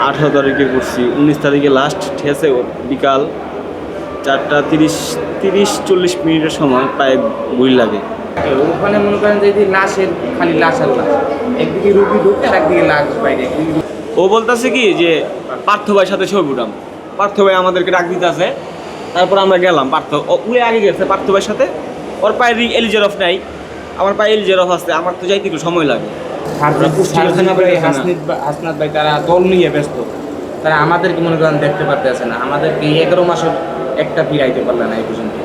18 তারিখে করছি, 19 তারিখে লাস্ট, ঠিক আছে। বিকাল 4টা 30-40 মিনিটের সময় পায়ে গুলি লাগে। ওখানে মনে করেন যে লাশের খালি লাশ আর লাশ, একদিকে রুগী ঢুকে আর একদিকে লাশ বাইরে। ও বলতেছে কি যে পার্থ ভাইয়ের সাথে ছবি উঠাম, পার্থ ভাই আমাদেরকে ডাক দিতে আছে। তারপর আমরা গেলাম, পার্থ উড়ে আগে গেছে পার্থ ভাইয়ের সাথে। ওর পায়ের এলিজের অফ নাই, আমার পায়ে এলিজের অফ আছে, আমার তো যাইতে একটু সময় লাগে। হাসনাত ভাই তারা দল নিয়ে ব্যস্ত, তারা আমাদেরকে মনে করেন দেখতে পারতেছে না, আমাদেরকে 11 মাসের একটা ফিরাইতে পারলে না এই পর্যন্ত।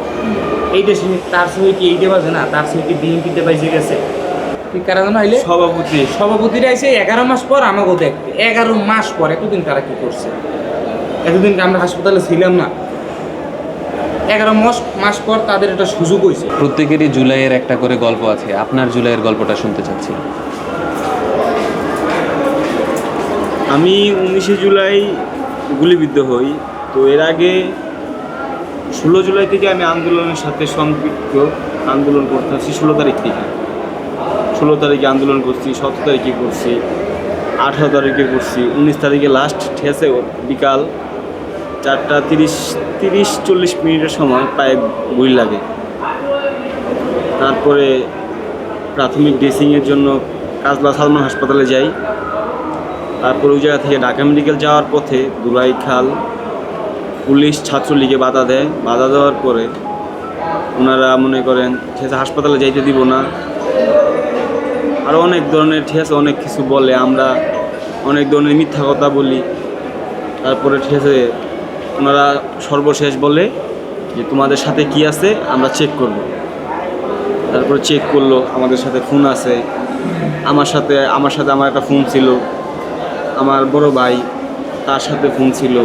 এইটা তার সঙ্গে কি এইটা বাজে না, তার সঙ্গে কি বিএনপিতে পাইছে গেছে ঠিক কারণ হইলে সভাপতিরা এসে 11 মাস পর আমাকেও দেখতে, 11 মাস পর। এতদিন তারা কি করছে? এতদিন আমরা হাসপাতালে ছিলাম না, 11 মাস পর তাদের একটা সুযোগ হয়েছে। প্রত্যেকেরই জুলাইয়ের একটা করে গল্প আছে, আপনার জুলাইয়ের গল্পটা শুনতে চাচ্ছি। আমি 19 জুলাই গুলিবিদ্ধ হই। তো এর আগে 16 জুলাই থেকে আমি আন্দোলনের সাথে সম্পৃক্ত, আন্দোলন করতে আসছি 16 তারিখ থেকে। 16 তারিখে আন্দোলন করছি, 17 তারিখে করছি, 18 তারিখে করছি, 19 তারিখে লাস্ট, ঠিক আছে। বিকাল 4টা 30-40 মিনিটের সময় পায়ে গুলি লাগে। তারপরে প্রাথমিক ড্রেসিংয়ের জন্য কাজলা সালমান হাসপাতালে যাই। তারপর ওই জায়গা থেকে ঢাকা মেডিকেল যাওয়ার পথে দুলাই খাল পুলিশ ছাত্রলীগে বাধা দেয়। বাধা দেওয়ার পরে ওনারা মনে করেন ঠিক আছে হাসপাতালে যাইতে দিব না, আরও অনেক ধরনের ঠিক আছে অনেক কিছু বলে, আমরা অনেক ধরনের মিথ্যা কথা বলি। তারপরে ঠিক আছে ওনারা সর্বশেষ বলে যে তোমাদের সাথে কি আছে আমরা চেক করব। তারপরে চেক করলো, আমাদের সাথে ফোন আছে, আমার সাথে আমার একটা ফোন ছিল, আমার বড় ভাই তার সাথে ফোন ছিল,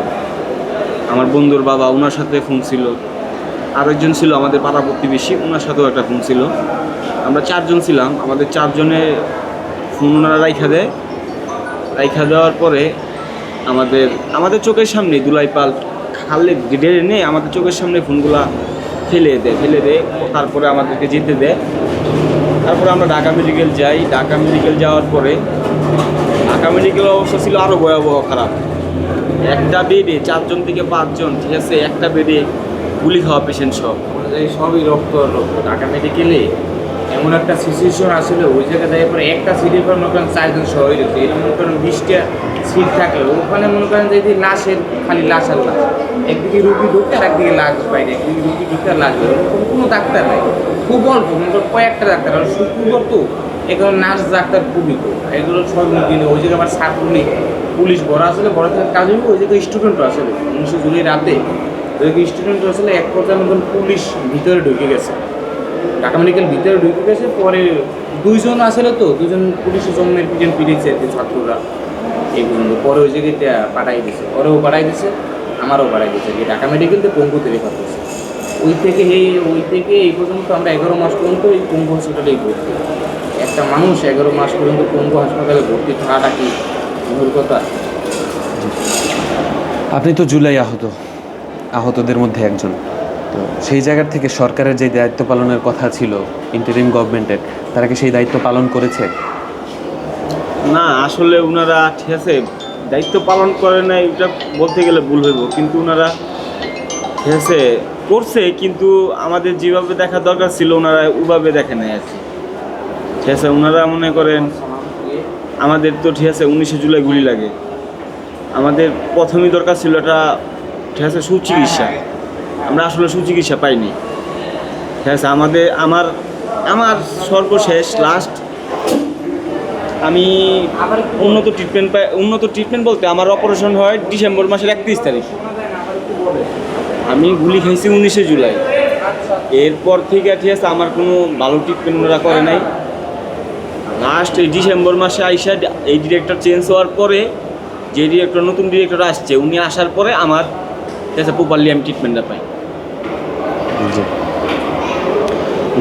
আমার বন্ধুর বাবা ওনার সাথে ফোন ছিল, আরেকজন ছিল আমাদের পাড়া প্রতিবেশী, ওনার সাথেও একটা ফোন ছিল। আমরা 4 জন ছিলাম, আমাদের 4 জনের ফোন ওনারা রাইখা দেয়। রাইখা দেওয়ার পরে আমাদের চোখের সামনে দুলাইপাল খালে ডেড়ে নিয়ে আমাদের চোখের সামনে ফোনগুলা ফেলে দেয়। তারপরে আমাদেরকে যেতে দেয়। তারপরে আমরা ঢাকা মেডিকেল যাই। ঢাকা মেডিকেল যাওয়ার পরে ঢাকা মেডিকেল অবস্থা ছিল আরও ভয়াবহ খারাপ। একটা বেডে 4 জন থেকে 5 জন, ঠিক আছে, একটা বেডে গুলি খাওয়া পেশেন্ট সব। এই সবই রক্ত। ঢাকা মেডিকেলে এমন একটা সিচুয়েশন আসলে ওই জায়গায় দেওয়ার পরে একটা সিটের পর মনে করেন 4 জন শহীদ হয়েছে। এটা মনে করেন 20টা সিট থাকলে ওখানে মনে করেন যে লাশের খালি লাশ আর লাশ, একদিকে রুগী ঢুকে আর একদিকে লাশ বাইরে, একদিকে রুগী ঢুকে আর লাশ বাইরে। কোনো ডাক্তার নাই, খুব অল্প, মনে করেন কয়েকটা ডাক্তার। আর শুক্রবার তো এগুলো নার্স ডাক্তার খুবই কম, এগুলো সব দিনে ওই জায়গায় আবার ছাত্রলীগ পুলিশ বড় আসলে বড় থাকার কাজ হবে। ওই জায়গায় স্টুডেন্টও আসলে 19 জুলাই রাতে ওই স্টুডেন্ট আসলে এক পর্যায়ে মতন পুলিশ ভিতরে ঢুকে গেছে, ঢাকা মেডিকেল ভিতরে ঢুকে গেছে। পরে 2 জন আসলে তো 2 জন পুলিশের জন্মের পিছন পিড়েছে ছাত্ররা এইগুলো। পরে ওই জায়গায় পাঠাই দিয়েছে, পরেও পাঠাই দিয়েছে, আমারও পাঠাই দিয়েছে যে ঢাকা মেডিকেলতে পঙ্গুতে রেখা করছে। ওই থেকে এই পর্যন্ত আমরা 11 মাস পর্যন্ত এই পঙ্গু হসপিটালেই ভর্তি। একটা মানুষ 11 মাস পর্যন্ত পঙ্গু হাসপাতালে ভর্তি থাকাটা কি মূল কথা? আপনি তো জুলাই আহতদের মধ্যে একজন, তো সেই জায়গার থেকে সরকারের যে দায়িত্ব পালনের কথা ছিল ইন্টারিম গভর্নমেন্টের, তারা কি সেই দায়িত্ব পালন করেছে? না, আসলে ওনারা ঠিক আছে দায়িত্ব পালন করে নাই, এটা বলতে গেলে ভুল হইব। কিন্তু ওনারা ঠিক আছে করছে, কিন্তু আমাদের যেভাবে দেখা দরকার ছিল ওনারা ওইভাবে দেখে নাই আর কি। ঠিক আছে, ওনারা মনে করেন আমাদের তো ঠিক আছে 19 জুলাই গুলি লাগে, আমাদের প্রথমেই দরকার ছিল এটা ঠিক আছে সুচিকিৎসা। আমরা আসলে সুচিকিৎসা পাইনি। ঠিক আছে, আমার সর্বশেষ লাস্ট আমি উন্নত ট্রিটমেন্ট বলতে আমার অপারেশন হয় ডিসেম্বর মাসের 31 তারিখ। আমি গুলি খাইছি 19 জুলাই। এরপর থেকে ঠিক আছে আমার কোনো ভালো ট্রিটমেন্ট ওরা করে নাই। লাস্ট এই ডিসেম্বর মাসে আইসা এই ডিরেক্টর চেঞ্জ হওয়ার পরে যে নতুন ডিরেক্টর আসছে, উনি আসার পরে আমার ঠিক আছে প্রপারলি আমি ট্রিটমেন্টটা পাই।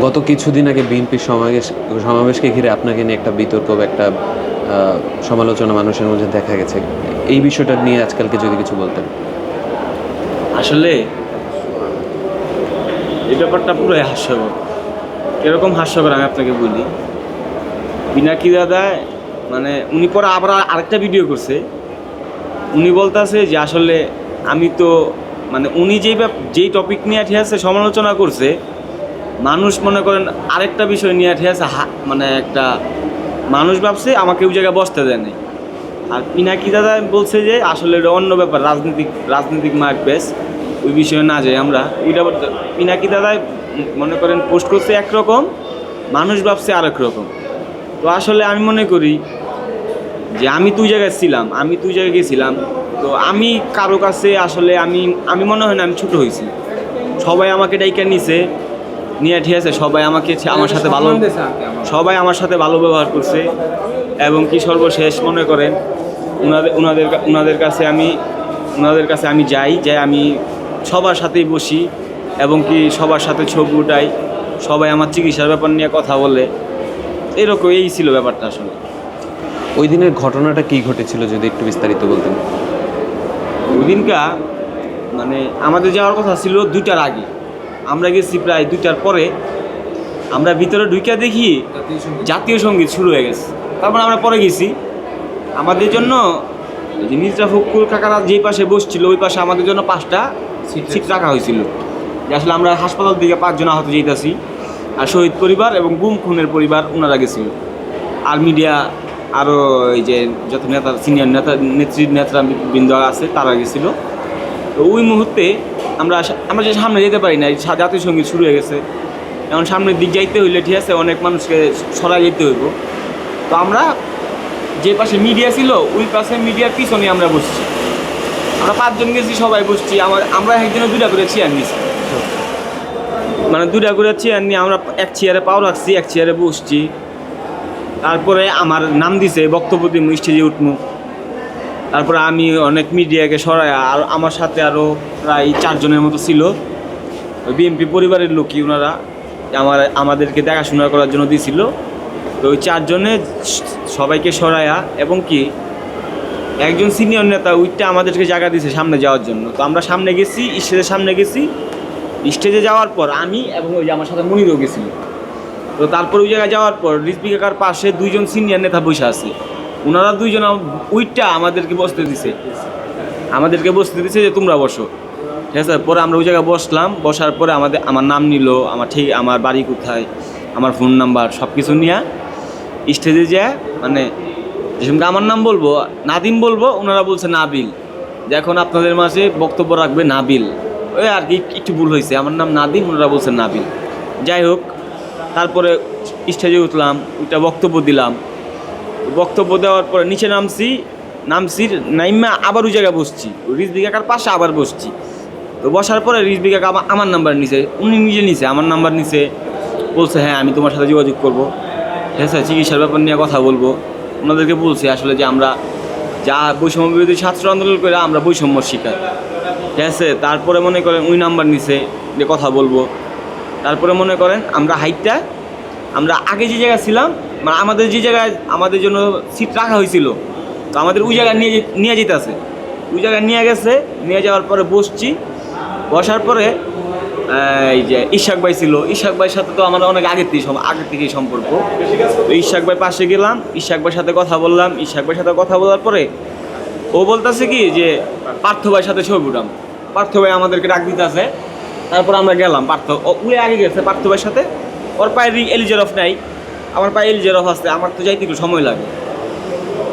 গত কিছুদিন আগে বিএনপির সমাবেশকে ঘিরে আপনাকে নিয়ে একটা বিতর্ক বা একটা সমালোচনা মানুষের মধ্যে দেখা গেছে। এই বিষয়টা নিয়ে আজকালকে যদি কিছু বলতেন। আসলে এই ব্যাপারটা পুরোই হাস্যকর। এরকম হাস্যকর আমি আপনাকে বলি, পিনাকি দাদা মানে উনি পরে আবার আরেকটা ভিডিও করছে, উনি বলতেছে যে আসলে আমি তো মানে উনি যেই টপিক নিয়ে ঠিক আছে সমালোচনা করছে, মানুষ মনে করেন আরেকটা বিষয় নিয়ে ঠিক আছে মানে একটা মানুষ ভাবছে আমাকে ওই জায়গায় বসতে দেয়নি। আর পিনাকি দাদা বলছে যে আসলে এটা অন্য ব্যাপার, রাজনৈতিক মার্কবেস, ওই বিষয়ে না যাই আমরা। ওইটা পিনাকি দাদাই মনে করেন পোস্ট করছে একরকম, মানুষ ভাবছে আরেক রকম। তো আসলে আমি মনে করি যে আমি তুই জায়গায় ছিলাম, আমি তুই জায়গায় গেছিলাম, তো আমি কারো কাছে আসলে আমি মনে হয় না আমি ছোটো হয়েছি। সবাই আমাকে ডাইকা নিছে, নিয়ে ঠিক আছে সবাই আমাকে আমার সাথে ভালো, সবাই আমার সাথে ভালো ব্যবহার করছে। এবং কি সর্বশেষ মনে করেন ওনাদের কাছে আমি যাই আমি সবার সাথেই বসি এবং কি সবার সাথে ছবি উঠাই, সবাই আমার চিকিৎসার ব্যাপার নিয়ে কথা বলে। এরকম এই ছিল ব্যাপারটা আসলে। ওই দিনের ঘটনাটা কি ঘটেছিল যদি একটু বিস্তারিত বলতেন। ওই দিনকা মানে আমাদের যাওয়ার কথা ছিল 2টার আগে, আমরা গেছি প্রায় 2টার পরে। আমরা ভিতরে ঢুকে দেখি জাতীয় সঙ্গীত শুরু হয়ে গেছে। তারপর আমরা পরে গেছি, আমাদের জন্য যে মির্জা ফখরুল কাকারা যেই পাশে বসছিল ওই পাশে আমাদের জন্য 5টা সিট রাখা হয়েছিল। যে আসলে আমরা হাসপাতাল থেকে 5 জন আহত যেতেছি, আর শহীদ পরিবার এবং গুম খুনের পরিবার ওনারা গেছিল, আর মিডিয়া আরও এই যে যত নেতা সিনিয়র নেতৃবৃন্দ আছে তারা গেছিলো। তো ওই মুহূর্তে আমরা যে সামনে যেতে পারি না, জাতীয় সঙ্গীত শুরু হয়ে গেছে। এখন সামনের দিক যাইতে হইলে ঠিক আছে অনেক মানুষকে সরাই যেতে হইব। তো আমরা যে পাশে মিডিয়া ছিল ওই পাশে মিডিয়ার পিছনে আমরা বসছি, আমরা 5 জন গেছি, সবাই বসছি। আমরা একজনে 2টা করে চেয়ার নিয়েছি, মানে 2টা করে চেয়ার নিয়ে আমরা এক চেয়ারে পাও রাখছি, এক চেয়ারে বসছি। তারপরে আমার নাম দিছে বক্তব্য দিব, স্টেজে উঠবো। তারপরে আমি অনেক মিডিয়াকে সরাই, আর আমার সাথে আরও প্রায় 4 জনের মতো ছিল বিএনপি পরিবারের লোকই। ওনারা আমাদেরকে দেখাশোনা করার জন্য দিয়েছিল। তো ওই 4 জনে সবাইকে সরায়া এবং কি একজন সিনিয়র নেতা ওইটা আমাদেরকে জায়গা দিয়েছে সামনে যাওয়ার জন্য। তো আমরা সামনে গেছি, স্টেজের সামনে গেছি। স্টেজে যাওয়ার পর আমি এবং ওই যে আমার সাথে মনিরও গেছিল। তো তারপর ওই জায়গায় যাওয়ার পর রিজভী কাকার পাশে 2 জন সিনিয়র নেতা বসে আছে। ওনারা 2 জন ওইটা আমাদেরকে বসতে দিছে যে তোমরা বসো, ঠিক আছে। পরে আমরা ওই জায়গায় বসলাম, বসার পরে আমার নাম নিল, আমার বাড়ি কোথায়, আমার ফোন নাম্বার সব কিছু নিয়ে স্টেজে যায়, মানে যেসব আমার নাম বলবো নাদিম বলবো, ওনারা বলছে নাবিল, যে এখন আপনাদের মাঝে বক্তব্য রাখবে নাবিল। ওই আর কি একটু ভুল হয়েছে, আমার নাম নাদিম, ওনারা বলছে নাবিল। যাই হোক, তারপরে স্টেজে উঠলাম, ওইটা বক্তব্য দিলাম। বক্তব্য দেওয়ার পরে নিচে নামছি নাইমা আবার ওই জায়গায় বসছি, রিজভী কাকার পাশে আবার বসছি। তো বসার পরে রিজভী কাকা আমার নাম্বার নিছে, উনি নিজে নিছে আমার নাম্বার নিছে, বলছে হ্যাঁ আমি তোমার সাথে যোগাযোগ করবো, ঠিক আছে, চিকিৎসার ব্যাপার নিয়ে কথা বলবো। ওনাদেরকে বলছি আসলে যে আমরা যা বৈষম্য বিরোধী ছাত্র আন্দোলন করে আমরা বৈষম্য শিকার, ঠিক আছে। তারপরে মনে করেন ওই নাম্বার নিছে যে কথা বলবো। তারপরে মনে করেন আমরা আগে যে জায়গায় ছিলাম, মানে আমাদের যে জায়গায় আমাদের জন্য সিট রাখা হয়েছিল, তো আমাদের ওই জায়গায় নিয়ে যেতেছে, ওই জায়গায় নিয়ে গেছে। নিয়ে যাওয়ার পরে বসার পরে এই যে ইশাক ভাই ছিল, ইশাক ভাইয়ের সাথে তো আমার অনেক আগের থেকেই সম্পর্ক। তো ইশাক ভাই পাশে গেলাম, ইশাক ভাইয়ের সাথে কথা বললাম। ইশাক ভাইয়ের সাথে কথা বলার পরে ও বলতেছে কি যে পার্থ ভাইয়ের সাথে ছবি উঠাম, পার্থ ভাই আমাদেরকে ডাক দিতেছে। তারপর আমরা গেলাম, উড়ে আগে গেছে পার্থ ভাইয়ের সাথে, ওর পায়ে এলিজেরফ নাই, আমার পায়ে এলিজেরফ আছে, আমার তো যাইতে একটু সময় লাগে।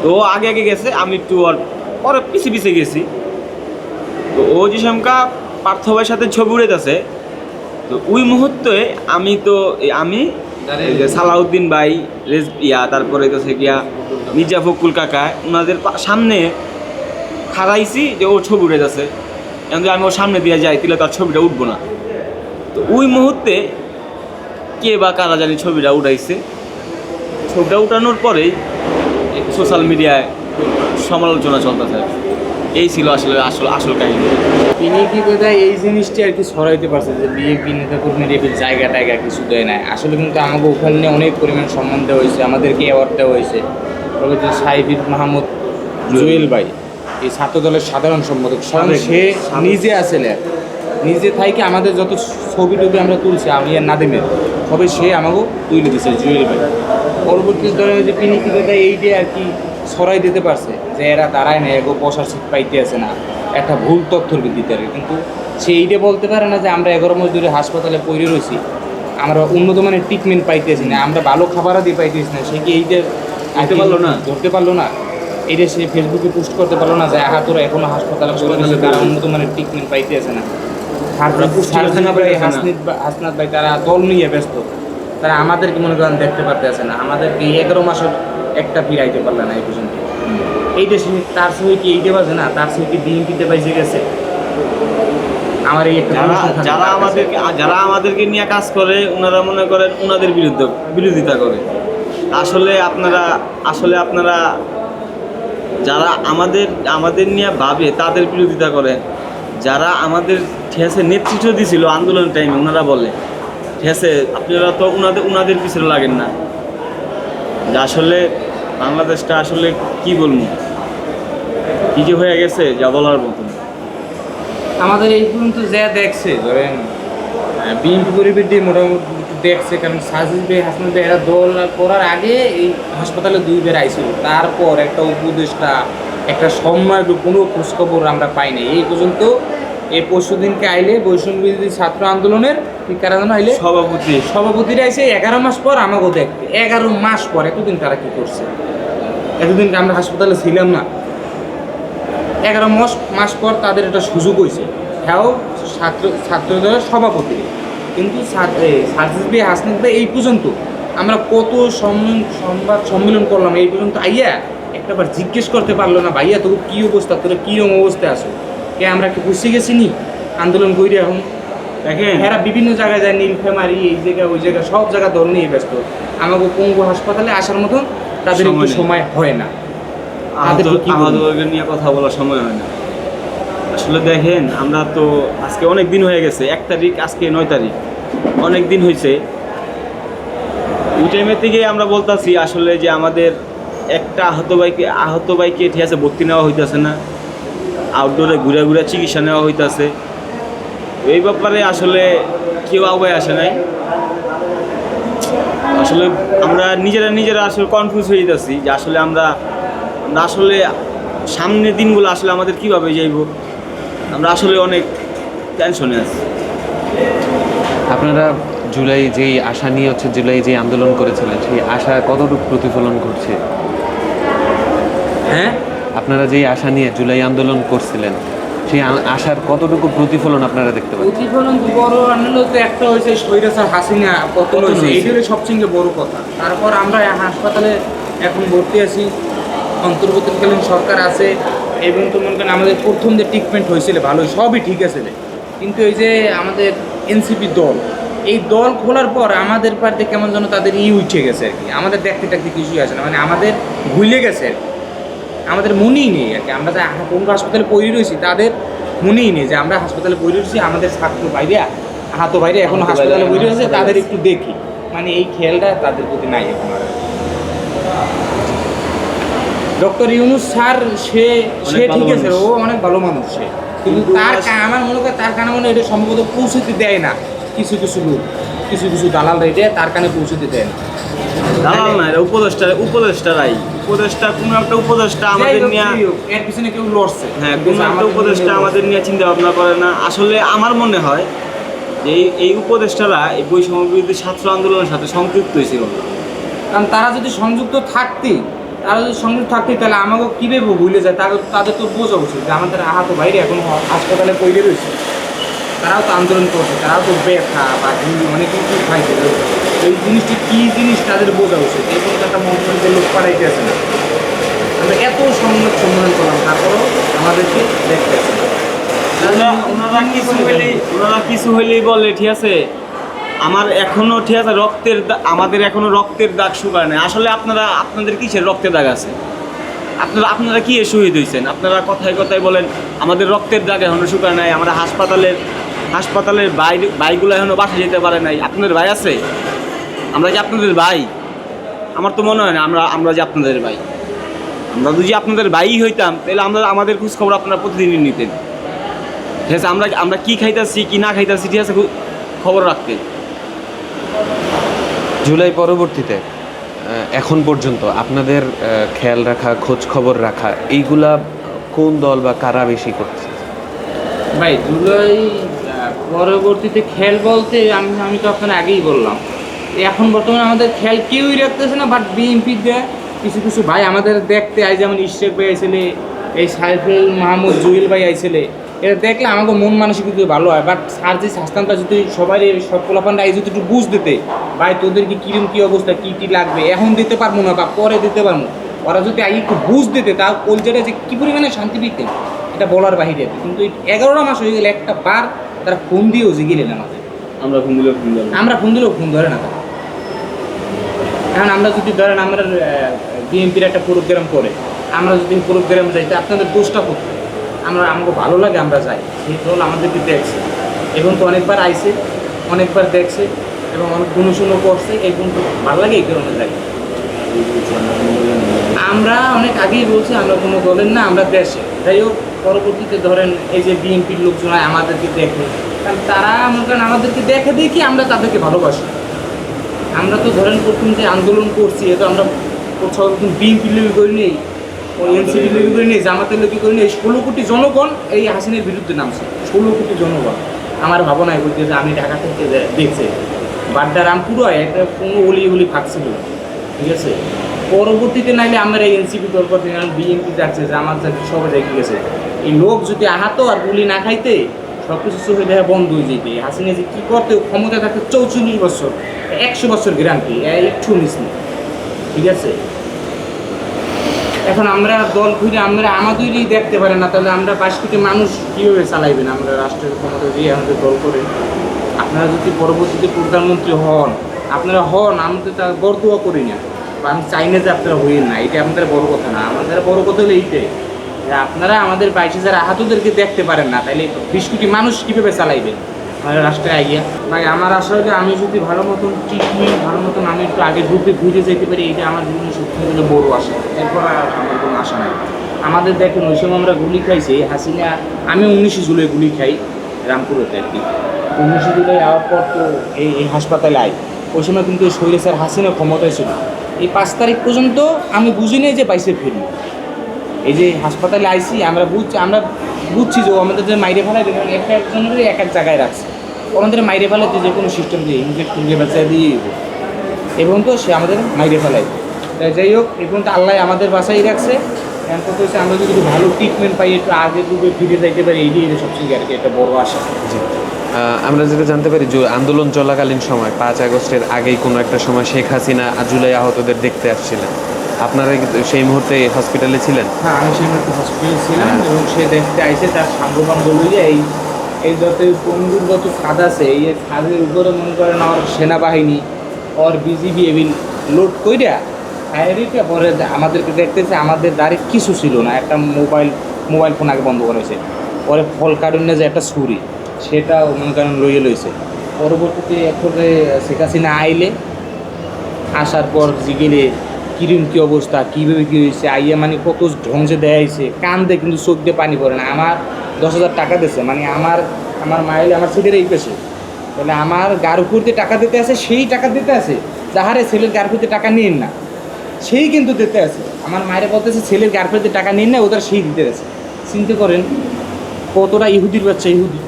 তো ও আগে গেছে, আমি একটু ওর পিছে গেছি। তো ও যে সমকা পার্থ ভাইয়ের সাথে ছবি উড়েতেছে, তো ওই মুহূর্তে আমি সালাউদ্দিন ভাই তারপরে তো গিয়া মির্জা ফখরুল কাকা ওনাদের সামনে খাড়াইছি যে ও ছবি উঠে যাচ্ছে। এখন যদি আমি ওর সামনে দিয়ে যাই তাহলে তার ছবিটা উঠবো না। তো ওই মুহূর্তে কে বা কারা জানি ছবিটা উঠাইছে। ছবিটা উঠানোর পরেই সোশ্যাল মিডিয়ায় সমালোচনা চলতেছে। এই ছিল আসলে আসল কাহিনী। তিনি কি বোধহয় এই জিনিসটি আর কি ছড়াইতে পারছে যে বিএনপি নেতা কর্মীর এই জায়গা কিছু দেয় না। আসলে কিন্তু আমাকে ওখানে অনেক পরিমাণ সম্মান দেওয়া হয়েছে, আমাদেরকে অ্যাওয়ার্ড দেওয়া হয়েছে। তবে যে সাইফিদ মাহমুদ জুয়েল ভাই, এই ছাত্র দলের সাধারণ সম্পাদক, সে নিজে আসলে নিজে থাইকে আমাদের যত ছবি টবি আমরা তুলছি আমি আর নাদিমের সবাই সে আমাকেও তুলে দিচ্ছে জুয়েল ভাই। পরবর্তী দলে যে তিনি কি বোধহয় এই যে আর কি ছড়াই দিতে পারছে যে এরা দাঁড়ায় না, এগো বসার সিট পাইতে আছে না, একটা ভুল তথ্যর ভিত্তিতে আর কি। কিন্তু সে এইটা বলতে পারে না যে আমরা 11 মাস ধরে হাসপাতালে পড়ে রয়েছি, আমরা উন্নত মানের ট্রিটমেন্ট পাইতেছি না, আমরা ভালো খাবার দিয়ে পাইতেছি না। সে কি এইটা ধরতে পারলো না? ধরতে পারলো না। এটা সে ফেসবুকে পোস্ট করতে পারলো না যে তোরা এখনো হাসপাতালে পড়ে রয়েছে, তারা উন্নত মানের ট্রিটমেন্ট পাইতে আছে না। হাসনাত ভাই তারা দল নিয়ে ব্যস্ত, তারা আমাদেরকে মনে করেন দেখতে পারতে আছে না, আমাদেরকে 11 মাসের একটা ফিরাইতে পারলে না এই পর্যন্ত। এইটা সে তার সঙ্গে কি এইটা বাজে না, তার সঙ্গে কি বিএনপিতে বাইজে গেছে। আমার এই একটা যারা আমাদেরকে নিয়ে কাজ করে ওনারা মনে করেন ওনাদের বিরোধিতা করে। আসলে আপনারা যারা আমাদের নিয়ে ভাবে তাদের বিরোধিতা করে। যারা আমাদের ঠিক আছে নেতৃত্ব দিয়েছিল আন্দোলন টাইমে ওনারা বলে ঠিক আছে আপনারা তো ওনাদের পিছনে লাগেন না। যে আসলে বাংলাদেশটা আসলে কি বলবো, কি যে হয়ে গেছে যা বলার মতন। আমাদের এই পর্যন্ত যা দেখছে ধরেন বিএনপি পরিবেশটি মোটামুটি দেখছে, কারণ সাজিদ ভাই হাসনাত ভাই এরা দল করার আগে এই হাসপাতালে 2 বার আইছিল, তারপর একটা উপদেষ্টা একটা সম্মান কোনো খোঁজখবর আমরা পাইনি এই পর্যন্ত। এই পরশু দিনকে আইলে বৈষম্য বিরোধী ছাত্র আন্দোলনের কি কারা যেন আইলে সভাপতিরা আইসে 11 মাস পর আমাকেও দেখতে। 11 মাস পর এতদিন তারা কি করছে? এতদিন আমরা হাসপাতালে ছিলাম না। 11 মাস পর তাদের একটা সুযোগ হয়েছে, হ্যাঁ ছাত্রদলের সভাপতি। কিন্তু সাজিদ ভাই হাসনাত ভাই এই পর্যন্ত আমরা কত সংবাদ সম্মেলন করলাম, এই পর্যন্ত আইয়া একটাবার জিজ্ঞেস করতে পারলো না ভাইয়া তোর কী অবস্থা, তোরা কীরকম অবস্থায় আছো, কে আমরা কি বুঝতে গেছি নি আন্দোলন করি। এখন দেখেন এরা বিভিন্ন জায়গায় যায়, নীলফামারী এই জায়গা ওই জায়গা সব জায়গা দল নিয়ে ব্যস্ত। আমাকে পঙ্গু হাসপাতালে আসার মতন তাদের একটু সময় হয় না, আমাদের নিয়ে কথা বলার সময় হয় না। আসলে দেখেন আমরা তো আজকে অনেক দিন হয়ে গেছে, 1 তারিখ আজকে 9 তারিখ, অনেক দিন হয়েছে। ওই টাইমের থেকে আমরা বলতেছি আসলে যে আমাদের একটা আহত বাইকে ঠিক আছে ভর্তি নেওয়া হইতেছে না, আউটডোরে ঘুরে চিকিৎসা নেওয়া হইতেছে। এই ব্যাপারে আসলে কেউ আগে আসে নাই। আসলে আমরা নিজেরা আসলে কনফিউজ হয়ে যাচ্ছি যে আসলে আমরা আসলে সামনের দিনগুলো আসলে আমাদের কীভাবে যাইব, আমরা আসলে অনেক টেনশনে আছি। আপনারা জুলাই যেই আশা নিয়ে জুলাই যে আন্দোলন করেছিলেন সেই আশা কতটুকু প্রতিফলন করছে? হ্যাঁ, আপনারা যেই আশা নিয়ে জুলাই আন্দোলন করছিলেন সেই আশার কতটুকু প্রতিফলন আপনারা দেখতে পাচ্ছেন? প্রতিফলন বড় আনন্দ তো একটা হয়েছে, স্বৈরাচার হাসিনা পতন হয়েছে, এইটাই সবচেয়ে বড় কথা। তারপর আমরা হাসপাতালে এখন ভর্তি আছি, অন্তর্বর্তীকালীন সরকার আছে, এবং তো মনে করেন আমাদের প্রথম যে ট্রিটমেন্ট হয়েছিল ভালোই, সবই ঠিক আছে। কিন্তু এই যে আমাদের এনসিপি দল, এই দল খোলার পর আমাদের পার্টি কেমন যেন তাদের উঠে গেছে আর কি। আমাদের দেখতে কিছুই আসে না, মানে আমাদের ভুলে গেছে আর কি, আমাদের মনেই নেই আর কি। আমরা যে কোন হাসপাতালে পড়ে রয়েছি তাদের মনেই নেই যে আমরা হাসপাতালে পড়ে রয়েছি। আমাদের ছাত্র বাইরে আহত বাইরে এখনো হাসপাতালে পড়ে রয়েছে, তাদের একটু দেখি, মানে এই খেয়ালটা তাদের প্রতি নাই এখন। ডক্টর ইউনুস স্যার সে ঠিক আছে, ও অনেক ভালো মানুষ সে, কিন্তু তার আমার মনে হয় তার কানে মনে এটা সম্ভবত পৌঁছতে দেয় না। কিছু লোক কিছু দালাল রেটে তার কানে পৌঁছতে দেয় না। দালাল না, এটা উপদেষ্টা কোনো একটা উপদেষ্টা আমাদের নিয়ে এর পিছনে কেউ লড়ছে। হ্যাঁ, কোনো একটা উপদেষ্টা আমাদের নিয়ে চিন্তা ভাবনা করে না। আসলে আমার মনে হয় যে এই উপদেষ্টারা এই বৈষম্য বিরোধী ছাত্র আন্দোলনের সাথে সংযুক্ত হয়েছিল। কারণ তারা যদি সংযুক্ত থাকতে তাহলে আমাকেও কীভাবে ভুলে যায়, তাদের তো বোঝা উচিত যে আমাদের আহত বাইরে এখন হাসপাতালে পড়ে রয়েছে, তারাও তো আন্দোলন করছে, তারাও তো ব্যথা বা অনেক কিছু খাইছে। এই জিনিসটি কী জিনিস তাদের বোঝা উচিত। এই পর্যন্ত একটা মন্ত্রণালয়ের লোক পাঠাইতে আছে না, আমরা এত সম্মেলন করলাম, তারপরেও আমাদেরকে দেখতে আছে না। ওনারা কিছু হইলেই বলে ঠিক আছে আমার এখনো ঠিক আছে আমাদের এখনো রক্তের দাগ শুকায় নাই। আসলে আপনাদের কিসের রক্তের দাগ আছে? আপনারা কি শহীদ হয়েছেন? আপনারা কথায় বলেন আমাদের রক্তের দাগ এখনো শুকায় নাই, আমরা হাসপাতালের ভাইগুলো এখনো বাসা যেতে পারে নাই। আপনাদের ভাই আছে? আমরা কি আপনাদের ভাই? আমার তো মনে হয় না আমরা যে আপনাদের ভাই। আমরা যদি আপনাদের ভাইই হইতাম তাহলে আমাদের খোঁজ খবর আপনারা প্রতিদিনই নিতেন। ঠিক আছে, আমরা কি খাইতেছি কি না খাইতেছি ঠিক আছে খবর রাখতেন। জুলাই পরবর্তীতে এখন পর্যন্ত আপনাদের খেয়াল রাখা, খোঁজ খবর রাখা, এইগুলা কোন দল বা কারা বেশি করছে? ভাই জুলাই পরবর্তীতে খেল বলতে আমি তো আপনার আগেই বললাম, এখন বর্তমানে আমাদের খেল কেউই রাখতেছে না, বাট বিএনপি দেয় কিছু কিছু ভাই আমাদের দেখতে আই, যেমন ইশরেক ভাই আইছিলে, এই সাইফুল মাহমুদ জুয়েল ভাই আইছিলে, এটা দেখলে আমাকে মন মানসিক যদি ভালো হয়। বাট স্যার যে শাস্তানটা যদি সবাই সব পোলাপানটা এই যদি একটু বুঝ দিতে, ভাই তোদেরকে কিরম কী অবস্থা, কী কী লাগবে এখন দিতে পারবো না বা পরে দিতে পারবো, ওরা যদি আগে একটু বুঝ দিতে, তাও কলজাটা যে কী পরিমাণে শান্তি পেতেন এটা বলার বাহিরে। কিন্তু 11টা মাস হয়ে গেলে একটা বার তারা ফোন দিয়েও জিগিলেন আমাদের, আমরা ফোন দিলেও ফোন ধরে না। আমরা ফোন দিলেও ফোন ধরে না তারা। এখন আমরা যদি ধরেন আমরা বিএনপির একটা প্রোগ্রাম করে, আমরা যদি প্রোগ্রাম যাই তো আপনাদের দোষটা করতে, আমাকে ভালো লাগে আমরা যাই, সেই দল আমাদেরকে দেখছে এবং তো অনেকবার আইছে, অনেকবার দেখছে এবং অনেক গুণশুনো করছে, এই গুণ তো ভালো লাগে এই কারণে যাই। আমরা অনেক আগেই বলছি আমরা কোনো দলের না, আমরা দেশে। যাই হোক, পরবর্তীতে ধরেন এই যে বিএনপির লোকজন আমাদেরকে দেখে, কারণ তারা মনে করেন আমাদেরকে দেখে দেখি আমরা তাদেরকে ভালোবাসি। আমরা তো ধরেন প্রথম যে আন্দোলন করছি, এ তো আমরা কোথাও বিএনপি লেবি করি নেই, এনসিপি লেবি করি নেই, জামাতের লেবি করি নেই, 16 কোটি জনগণ এই হাসিনের বিরুদ্ধে নামছে। 16 কোটি জনগণ আমার ভাবনায় বলতে যে আমি ঢাকা থেকে দেখছি বাড্ডা রামপুরা একটা কোনো অলি থাকছিল, ঠিক আছে। পরবর্তীতে নাইলে আমরা এই এনসিপি দল করতে বিএনপি যাচ্ছে, জামাত যাচ্ছে, সবাই দেখে গেছে। এই লোক যদি আহত আর গুলি না খাইতে সব কিছু চোখে দেখা বন্ধ হয়ে যেতে। হাসিনা যে কী করতে ক্ষমতা থাকতে 44 বছর, 100 বছর গ্যারান্টি, একটু নিস না, ঠিক আছে। এখন আমরা দল ঘুরে আমরা আমাদেরই দেখতে পারে না, তাহলে আমরা 5 কোটি মানুষ কীভাবে চালাইবেন? আমরা রাষ্ট্রের ক্ষমতা দিয়ে আমাদের দল করে। আপনারা যদি পরবর্তীতে প্রধানমন্ত্রী হন, আপনারা হন, আমাদের তার বরদোয়া করি না, বা আমি চাই না যে আপনারা হইয়েন না, এটা আমাদের বড় কথা না। আমাদের বড় কথা হলো এইটাই যে আপনারা আমাদের 22,000 আহতদেরকে দেখতে পারেন না, তাইলে 20 কোটি মানুষ কীভাবে চালাইবেন আমাদের রাষ্ট্রে আইয়া? ভাই আমার আশা হয় যে আমি যদি ভালো মতন ট্রিটমেন্ট, ভালো মতন আমি একটু আগে ঢুকে ঘুরে যেতে পারি, এইটা আমার জীবনে সত্যি হলে বড় আশা। এরপর আর আমার কোনো আশা নাই। আমাদের দেখেন ওই সময় আমরা গুলি খাইছি, হাসিনা, আমি 19 জুলাই গুলি খাই রামপুরতে আর কি। 19 জুলাই আওয়ার পর তো এই হাসপাতালে আই, ওই সময় কিন্তু শৈলে স্যার হাসিনা ক্ষমতায় ছিল। এই 5 তারিখ পর্যন্ত আমি বুঝি নাই যে বাইসে ফিরবো। এই যে হাসপাতালে আইসি আমরা বুঝছি যে আমাদের যে মাইরে ফেলায় একটা একজনের এক এক জায়গায় রাখছে, আমাদের মাইরে ফেলাতে যে কোনো সিস্টেম দিয়ে ইনজেকশন দিয়ে বাচ্চা দিয়ে এবং তো সে আমাদের মাইরে ফেলায়। তাই যাই হোক, এখন তো আল্লাহ আমাদের বাসায় রাখছে। এখন তো হচ্ছে আমরা যদি ভালো ট্রিটমেন্ট পাই, একটু আগে ডুবে ফিরে যাইতে পারি, এইটাই সবচেয়ে আর কি একটা বড় আশা। আমরা যেটা জানতে পারি যে আন্দোলন চলাকালীন সময় 5 আগস্টের আগেই কোনো একটা সময় শেখ হাসিনা জুলাই আহতদের দেখতে আসছিলেন, আপনারা সেই মুহূর্তে হসপিটালে ছিলেন? হ্যাঁ, আমি সেই মুহূর্তে হসপিটালে ছিলাম এবং সে দেখতে আইসে, তার সাঙ্গপান বলল এই যত পঙ্গুর যত খাদ আছে, এই খাদের উপরে মনে করেন ওর সেনাবাহিনী, ওর বিজিবি এবিল লোড কইরা ফায়ারিটা পরে আমাদেরকে দেখতেছে, আমাদের দাঁড়িয়ে কিছু ছিল না, একটা মোবাইল ফোন আগে বন্ধ করেছে, পরে ফল কারণে যে একটা ছুরি সেটা মনে করেন লইয়ে লইছে। পরবর্তীতে এরপরে শেখ হাসিনা আইলে, আসার পর জিগেলে কিরম কী অবস্থা, কীভাবে কী হয়েছে, আইয়া মানে কত ধ্বংসে দেয়াইছে, কান দিয়ে কিন্তু চোখ দিয়ে পানি পড়ে না। আমার 10,000 টাকা দিয়েছে, মানে আমার মাইলে আমার ছেলের এই পেশে, তাহলে আমার গার উপর দিয়ে টাকা দিতে আছে, সেই টাকা দিতে আছে, যাহারে ছেলের গার উপর দিয়ে টাকা নিন না সেই কিন্তু দিতে আছে। আমার মায়েরা বলতেছে ছেলের গার উপর দিয়ে টাকা নিন না, ওদের সেই দিতে আছে। চিন্তা করেন কতটা ইহুদির বাচ্চা ইহুদি।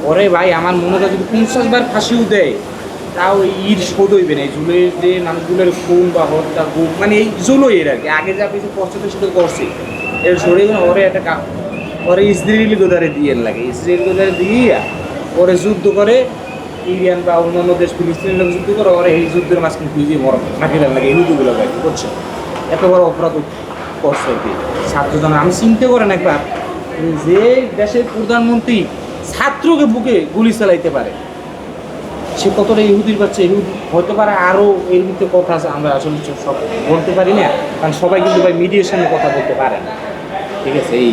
ওরে ভাই, আমার মনে হয় যদি 50 বার ফাঁসিও দেয় তাও ঈদ শোধ হইবে না। এই জুলের যে মানুষগুলোর খুন বা হত্যা গুম, মানে এই জুলোই এর আর কি, আগে যা কিছু করছে তো সেটা করছে, এর সরে ওরে একটা ওরে ইসরায়েলি গোদারে দিয়ে লাগে, ইসরায়েল গোদারে দিয়ে ওরে যুদ্ধ করে, ইরান বা অন্যান্য দেশ ফিলিস্তিনের লোক যুদ্ধ করে, ওরা এই যুদ্ধের মাঝখানে খুঁজে বড় মাটি লাগে, এই যুদ্ধগুলো করছে। এত বড় অপরাধ করছে আর কি ছাত্রজন। আমি চিন্তা করেন একবার, যে দেশের প্রধানমন্ত্রী ছাত্রকে বুকে গুলি চালাইতে পারে, সে কতটা ইহুদির বাচ্চা। ইহুদি হতে পারে, আরও এর ভিতরে কথা আছে, আমরা আসলে সব বলতে পারি না, কারণ সবাই কিন্তু ভাই মিডিয়ার সামনে কথা বলতে পারে না, ঠিক আছে। এই